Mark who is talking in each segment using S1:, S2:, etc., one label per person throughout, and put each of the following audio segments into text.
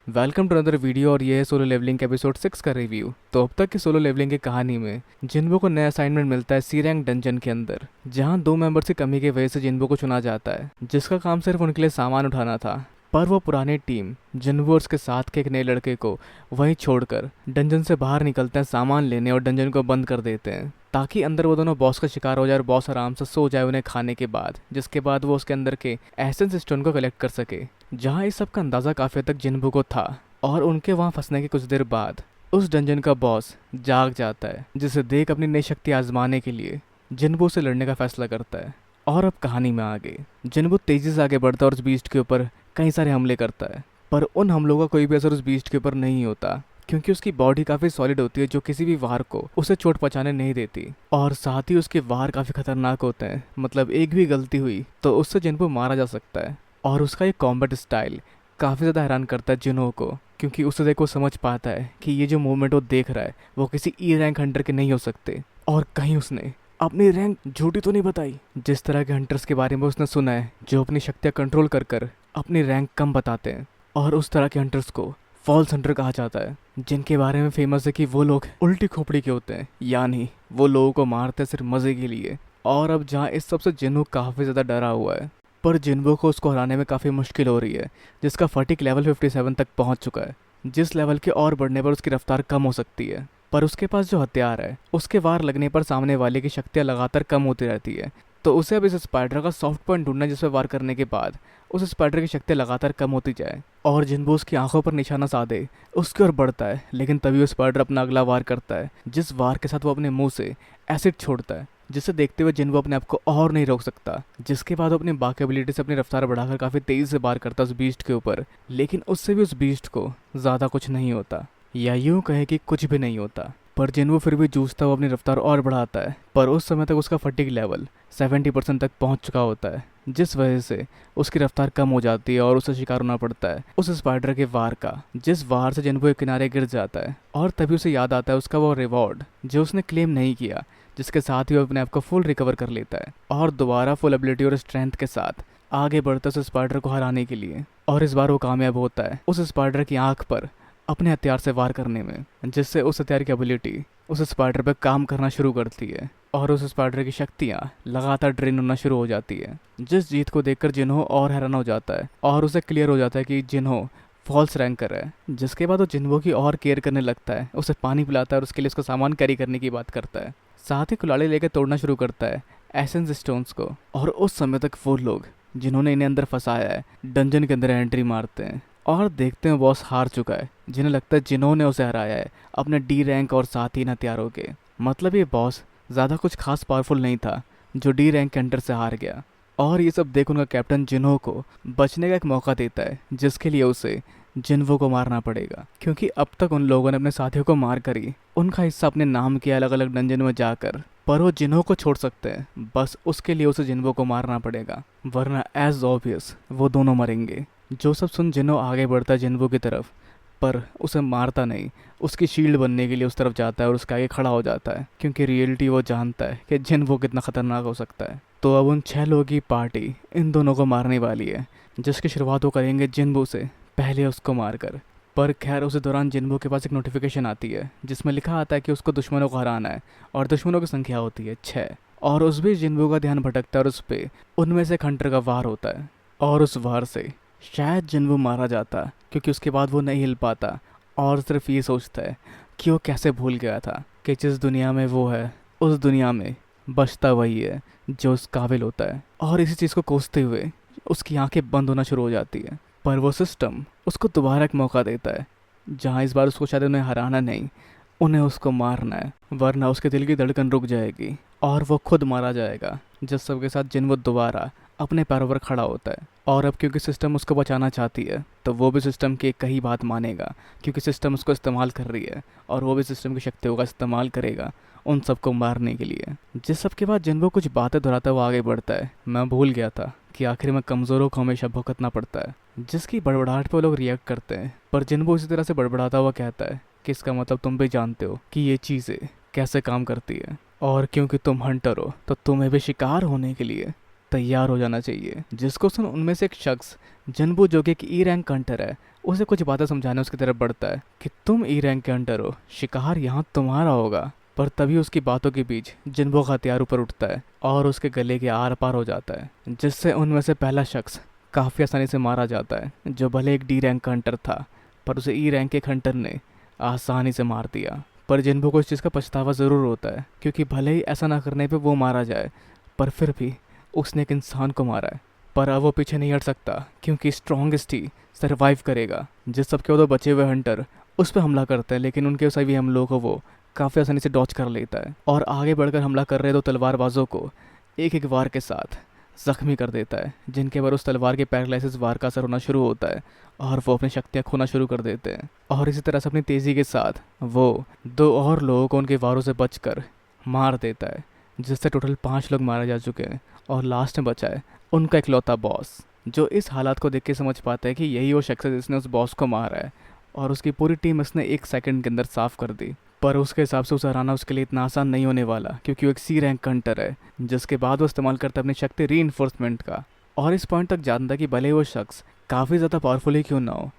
S1: Welcome to another video और ये है सोलो लेवलिंग के एपिसोड 6 का रिव्यू। तो अब तक की सोलो लेवलिंग की कहानी में जिन्बो को नया असाइनमेंट मिलता है सी रैंक डंजन के अंदर, जहां 2 मेंबर्स की कमी की वजह से जिन्बो को चुना जाता है, जिसका काम सिर्फ उनके लिए सामान उठाना था। पर वो पुरानी टीम जिन्बो और उसके साथ के एक नए लड़के को वहीं छोड़कर डंजन से बाहर निकलते हैं सामान लेने और डंजन को बंद कर देते हैं, ताकि अंदर वो दोनों बॉस का शिकार हो जाए और बॉस आराम से सो जाए उन्हें खाने के बाद, जिसके बाद वो उसके अंदर के एसेंस स्टोन को कलेक्ट कर सके। जहाँ इस सब का अंदाजा काफी हद तक जिन्बो को था और उनके वहाँ फंसने के कुछ देर बाद उस डंजन का बॉस जाग जाता है, जिसे देख अपनी नई शक्ति आजमाने के लिए जिन्बो से लड़ने का फैसला करता है। और अब कहानी में आगे जिन्बो तेजी से आगे बढ़ता है और उस बीस्ट के ऊपर कई सारे हमले करता है, पर उन हमलों का कोई भी असर उस बीस्ट के ऊपर नहीं होता, क्योंकि उसकी बॉडी काफी सॉलिड होती है जो किसी भी वार को उसे चोट पहुंचाने नहीं देती। और साथ ही उसके वार काफी खतरनाक होते हैं, मतलब एक भी गलती हुई तो उससे जिन्बो मारा जा सकता है। और उसका ये कॉम्बैट स्टाइल काफ़ी ज़्यादा हैरान करता है जिन्हो को, क्योंकि उसे देख वो समझ पाता है कि ये जो मूवमेंट वो देख रहा है वो किसी ई रैंक हंटर के नहीं हो सकते, और कहीं उसने अपनी रैंक झूठी तो नहीं बताई। जिस तरह के हंटर्स के बारे में उसने सुना है जो अपनी शक्तियाँ कंट्रोल कर कर अपनी रैंक कम बताते हैं, और उस तरह के हंटर्स को फॉल्स हंटर कहा जाता है, जिनके बारे में फेमस है कि वो लोग उल्टी खोपड़ी के होते हैं, यानी वो लोगों को मारते हैं सिर्फ मज़े के लिए। और अब जहाँ इस सबसे जिन्हो काफ़ी ज़्यादा डरा हुआ है, पर जिन्बो को उसको हराने में काफ़ी मुश्किल हो रही है, जिसका फटीक लेवल 57 तक पहुंच चुका है, जिस लेवल के और बढ़ने पर उसकी रफ्तार कम हो सकती है। पर उसके पास जो हथियार है उसके वार लगने पर सामने वाले की शक्तियाँ लगातार कम होती रहती है, तो उसे अब इस स्पाइडर का सॉफ्ट पॉइंट ढूंढना है जिसपे वार करने के बाद उस स्पाइडर की शक्तियाँ लगातार कम होती जाए और जिन्बो उसकी आंखों पर निशाना साधे उसकी ओर बढ़ता है। लेकिन तभी वो स्पाइडर अपना अगला वार करता है, जिस वार के साथ वो अपने मुंह से एसिड छोड़ता है, जिसे देखते हुए जिन्बो अपने आप को और नहीं रोक सकता, जिसके बाद वो अपनी बाकी एबिलिटी से अपनी रफ्तार बढ़ाकर काफ़ी तेज़ी से वार करता है उस बीस्ट के ऊपर। लेकिन उससे भी उस बीस्ट को ज़्यादा कुछ नहीं होता, या यूं कहे कि कुछ भी नहीं होता। पर जिन्बो फिर भी जूझता हुआ अपनी रफ्तार और बढ़ाता है, पर उस समय तक उसका फटीग लेवल 70% तक पहुंच चुका होता है, जिस वजह से उसकी रफ्तार कम हो जाती है और उसे शिकार होना पड़ता है उस स्पाइडर के वार का, जिस वार से जिन्बो एक किनारे गिर जाता है। और तभी उसे याद आता है उसका वो रिवॉर्ड जो उसने क्लेम नहीं किया, जिसके साथ ही वो अपने आप को फुल रिकवर कर लेता है और दोबारा फुल एबिलिटी और स्ट्रेंथ के साथ आगे बढ़ता है उस स्पाइडर को हराने के लिए। और इस बार वो कामयाब होता है उस स्पाइडर की आंख पर अपने हथियार से वार करने में, जिससे उस हथियार की एबिलिटी उस स्पाइडर पर काम करना शुरू करती है और उस स्पाइडर की शक्तियाँ लगातार ड्रेन होना शुरू हो जाती है। जिस जीत को देखकर जिन्हो और हैरान हो जाता है और उसे क्लियर हो जाता है कि जिन्हो फॉल्स रैंकर है, जिसके बाद वो जिन्हो की और केयर करने लगता है, उसे पानी पिलाता है और उसके लिए उसका सामान कैरी करने की बात करता है, साथ ही कुल्हाड़ी लेकर तोड़ना शुरू करता है एसेंस स्टोन्स को। और उस समय तक वो लोग जिन्होंने इन्हें अंदर फंसाया है डंजन के अंदर एंट्री मारते हैं और देखते हैं बॉस हार चुका है, जिन्हें लगता है जिन्होंने उसे हराया है अपने डी रैंक और साथ ही इन हथियारों के। मतलब ये बॉस ज़्यादा कुछ खास पावरफुल नहीं था जो डी रैंक के अंडर से हार गया। और ये सब देख उनका कैप्टन जिन्हो को बचने का एक मौका देता है, जिसके लिए उसे जिन्हो को मारना पड़ेगा, क्योंकि अब तक उन लोगों ने अपने साथियों को मार कर ही उनका हिस्सा अपने नाम किया अलग अलग डंजन में जाकर। पर वो जिन्हो को छोड़ सकते हैं, बस उसके लिए उसे जिन्हो को मारना पड़ेगा, वरना एज ऑब्वियस वो दोनों मरेंगे। जो सब सुन जिन्हो आगे बढ़ता है जिन्हो की तरफ, पर उसे मारता नहीं, उसकी शील्ड बनने के लिए उस तरफ जाता है और उसके आगे खड़ा हो जाता है, क्योंकि रियलिटी वो जानता है कि जिन्हो कितना खतरनाक हो सकता है। तो अब उन 6 लोगों की पार्टी इन दोनों को मारने वाली है, जिसकी शुरुआत वो करेंगे जिन्हो से पहले उसको मारकर। पर खैर उस दौरान जिन्हो के पास एक नोटिफिकेशन आती है जिसमें लिखा आता है कि उसको दुश्मनों को हराना है और दुश्मनों की संख्या होती है 6। और उस बीच जिन्हो का ध्यान भटकता है और उस पर उनमें से एक हंटर का वार होता है, और उस वार से शायद जिन्हो मारा जाता, क्योंकि उसके बाद वो नहीं हिल पाता और सिर्फ ये सोचता है कि वो कैसे भूल गया था कि जिस दुनिया में वो है उस दुनिया में बचता वही है जो उस काबिल होता है। और इसी चीज़ को कोसते हुए उसकी आंखें बंद होना शुरू हो जाती है। पर वो सिस्टम उसको दोबारा एक मौका देता है, जहाँ इस बार उसको शायद उन्हें हराना नहीं, उन्हें उसको मारना है, वरना उसके दिल की धड़कन रुक जाएगी और वो खुद मारा जाएगा। जिस सबके साथ जिन्हो दोबारा अपने पैरों पर खड़ा होता है। और अब क्योंकि सिस्टम उसको बचाना चाहती है, तो वो भी सिस्टम की कही बात मानेगा, क्योंकि सिस्टम उसको इस्तेमाल कर रही है और वो भी सिस्टम की शक्तियों का इस्तेमाल करेगा उन सबको मारने के लिए। जिस सब के बाद जिन्हो कुछ बातें दोहराता हुआ आगे बढ़ता है, मैं भूल गया था कि आखिर में कमज़ोरों को हमेशा भुगतना पड़ता है, जिसकी बड़बड़ाहट पर लोग रिएक्ट करते हैं। पर जिन्हो इसी तरह से बड़बड़ाता हुआ कहता है कि इसका मतलब तुम भी जानते हो कि ये चीज़ें कैसे काम करती है, और क्योंकि तुम हंटर हो तो तुम्हें भी शिकार होने के लिए तैयार हो जाना चाहिए। जिसको सुन उनमें से एक शख्स जिन्बू जो कि एक ई रैंक हंटर है उसे कुछ बातें समझाने उसकी तरफ बढ़ता है कि तुम ई रैंक के हंटर हो, शिकार यहाँ तुम्हारा होगा। पर तभी उसकी बातों के बीच जिन्बू का हथियार ऊपर उठता है और उसके गले के आर पार हो जाता है, जिससे उनमें से पहला शख्स काफ़ी आसानी से मारा जाता है, जो भले एक डी रैंक का हंटर था पर उसे ई रैंक के एक हंटर ने आसानी से मार दिया। पर जिन्बू को इस चीज़ का पछतावा ज़रूर होता है, क्योंकि भले ही ऐसा ना करने पे वो मारा जाए पर फिर भी उसने एक इंसान को मारा है। पर अब वो पीछे नहीं हट सकता, क्योंकि स्ट्रॉन्गेस्ट ही सरवाइव करेगा। जिस सबके वो दो बचे हुए हंटर उस पर हमला करते हैं, लेकिन उनके सभी हमलों को वो काफ़ी आसानी से डॉच कर लेता है और आगे बढ़कर हमला कर रहे दो तलवारबाजों को एक एक वार के साथ जख्मी कर देता है, जिनके पर उस तलवार के पैरालिसिस वार का असर होना शुरू होता है और वो अपनी शक्तियाँ खोना शुरू कर देते हैं। और इसी तरह से अपनी तेज़ी के साथ वो दो और लोगों को उनके वारों से बचकर मार देता है, जिससे टोटल 5 लोग मारे जा चुके हैं और लास्ट में बचा है उनका इकलौता बॉस, जो इस हालात को देख के समझ पाता है कि यही वो शख्स है जिसने उस बॉस को मारा है और उसकी पूरी टीम इसने 1 सेकंड के अंदर साफ कर दी। पर उसके हिसाब से उसे हराना उसके लिए इतना आसान नहीं होने वाला, क्योंकि वो एक सी रैंक हंटर है, जिसके बाद वो इस्तेमाल करता है अपनी शक्ति रीइंफोर्समेंट का। और इस पॉइंट तक जानता है कि भले वो शख्स काफ़ी ज़्यादा पावरफुल ही क्यों ना हो,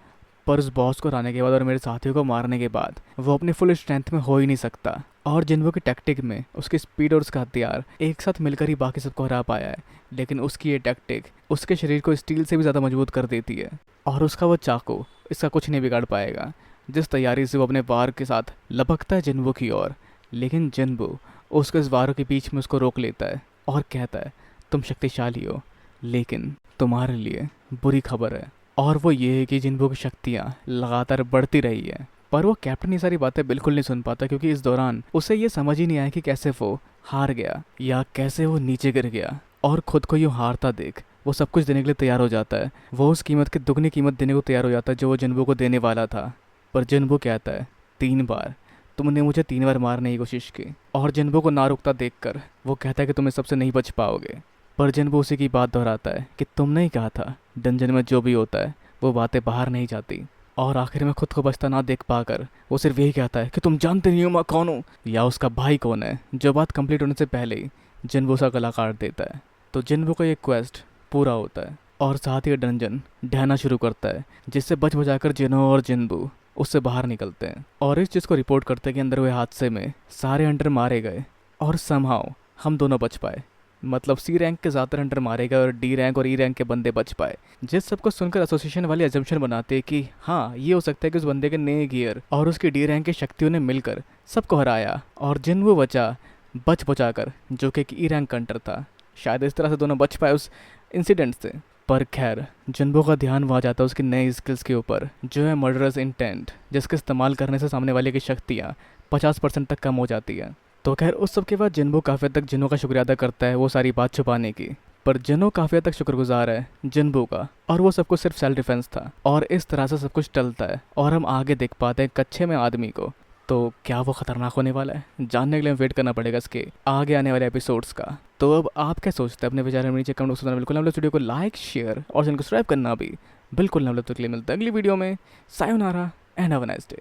S1: पर उस बॉस को हराने के बाद और मेरे साथियों को मारने के बाद वो अपनी फुल स्ट्रेंथ में हो ही नहीं सकता। और जिन्बू की टैक्टिक में उसकी स्पीड और उसका हथियार एक साथ मिलकर ही बाकी सबको हरा पाया है, लेकिन उसकी ये टैक्टिक उसके शरीर को स्टील से भी ज़्यादा मजबूत कर देती है और उसका वो चाकू इसका कुछ नहीं बिगाड़ पाएगा। जिस तैयारी से वो अपने वार के साथ लपकता है जिन्बू की ओर, लेकिन जिन्बू उसके इस वारों के बीच में उसको रोक लेता है और कहता है तुम शक्तिशाली हो, लेकिन तुम्हारे लिए बुरी खबर है। और वो ये है कि जिन्बू की शक्तियाँ लगातार बढ़ती रही है। पर वो कैप्टन ये सारी बातें बिल्कुल नहीं सुन पाता, क्योंकि इस दौरान उसे ये समझ ही नहीं आया कि कैसे वो हार गया या कैसे वो नीचे गिर गया। और खुद को यूँ हारता देख वो सब कुछ देने के लिए तैयार हो जाता है। वो उस कीमत की दुगनी कीमत देने को तैयार हो जाता है जो वो जिन्बू को देने वाला था। पर जिन्बू कहता है 3 बार तुमने मुझे 3 बार मारने की कोशिश की। और जिन्बू को ना रुकता देखकर वो कहता है कि तुम इस सबसे नहीं बच पाओगे। पर जिन्बू उसी की बात दोहराता है कि तुमने ही कहा था डंजन में जो भी होता है वो बातें बाहर नहीं जाती। और आखिर में खुद को बचता ना देख पाकर वो सिर्फ यही कहता है कि तुम जानते नहीं हो मैं कौन हूँ या उसका भाई कौन है। जो बात कंप्लीट होने से पहले ही जिन्बू सा गला काट देता है। तो जिन्बू का ये क्वेस्ट पूरा होता है और साथ ही डंजन ढहना शुरू करता है, जिससे बच बचाकर जिनो और जिन्बू उससे बाहर निकलते हैं और इस चीज़ को रिपोर्ट करते हैं कि अंदर हुए हादसे में सारे हंटर मारे गए और समहाउ हम दोनों बच पाए। मतलब सी रैंक के ज़्यादातर हंटर मारे गए और डी रैंक और ई रैंक के बंदे बच पाए। जिस सबको सुनकर एसोसिएशन वाले एजम्पशन बनाते हैं कि हाँ ये हो सकता है कि उस बंदे के नए गियर और उसकी डी रैंक की शक्तियों ने मिलकर सबको हराया और जिन्बू बचा बच बचाकर, जो कि एक ई रैंक हंटर था। शायद इस तरह से दोनों बच पाए उस इंसिडेंट से। पर खैर जिन्बू का ध्यान वहाँ जाता है उसकी नई स्किल्स के ऊपर, जो है मर्डरस इंटेंट, जिसके इस्तेमाल करने से सामने वाले की शक्तियाँ 50% तक कम हो जाती है। तो खैर उस सब के बाद जिन्बू काफ़ी हद तक जिनो का शुक्रिया अदा करता है वो सारी बात छुपाने की। पर जिनो काफ़ी हद तक शुक्रगुजार है जिन्बू का, और वो सब कुछ सिर्फ सेल्फ डिफेंस था। और इस तरह से सब कुछ टलता है और हम आगे देख पाते हैं कच्चे में आदमी को। तो क्या वो खतरनाक होने वाला है, जानने के लिए वेट करना पड़ेगा इसके आगे आने वाले एपिसोड्स का। तो अब आप क्या सोचते हैं अपने विचार में नीचे कमेंट बॉक्स में बिल्कुल ना भूलें। वीडियो को लाइक शेयर और चैनल को सब्सक्राइब करना भी बिल्कुल ना भूलें। तो के लिए मिलता है अगली वीडियो में। Sayonara and have a nice day.